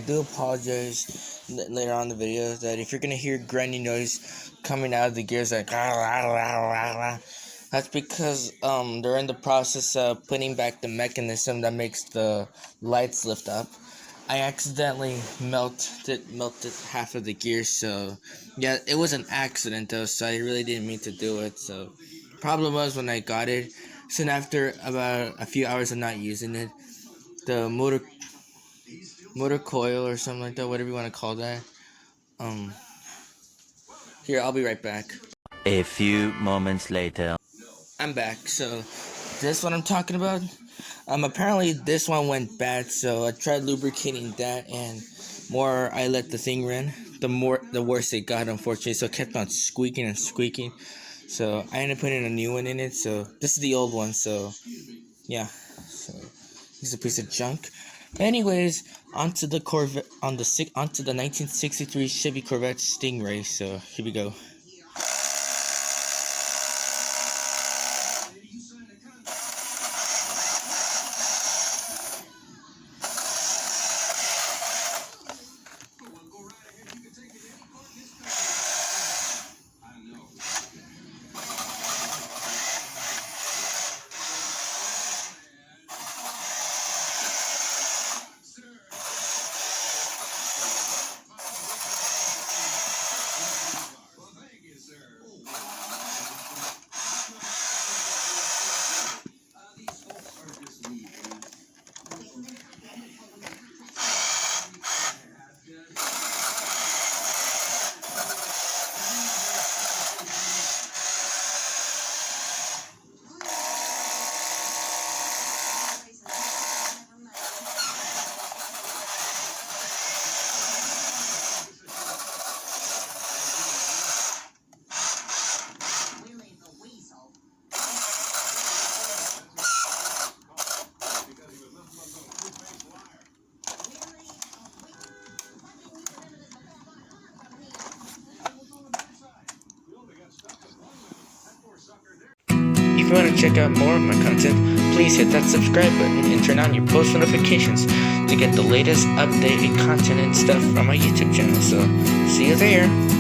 do apologize later on in the video that if you're gonna hear grinding noise coming out of the gears like that's because they're in the process of putting back the mechanism that makes the lights lift up. I accidentally melted half of the gear, so yeah, it was an accident though, so I really didn't mean to do it. So problem was when I got it, soon after about a few hours of not using it, the motor coil or something like that, whatever you want to call that. Here, I'll be right back. A few moments later. I'm back. So this what I'm talking about. Apparently this one went bad, so I tried lubricating that, and more I let the thing run, the worse it got, unfortunately. So it kept on squeaking and squeaking. So I ended up putting a new one in it. So this is the old one. So yeah. So he's a piece of junk. Anyways, onto the Corvette, onto the 1963 Chevy Corvette Stingray. So here we go. If you want to check out more of my content, please hit that subscribe button and turn on your post notifications to get the latest updated content and stuff from my YouTube channel. So, see you there!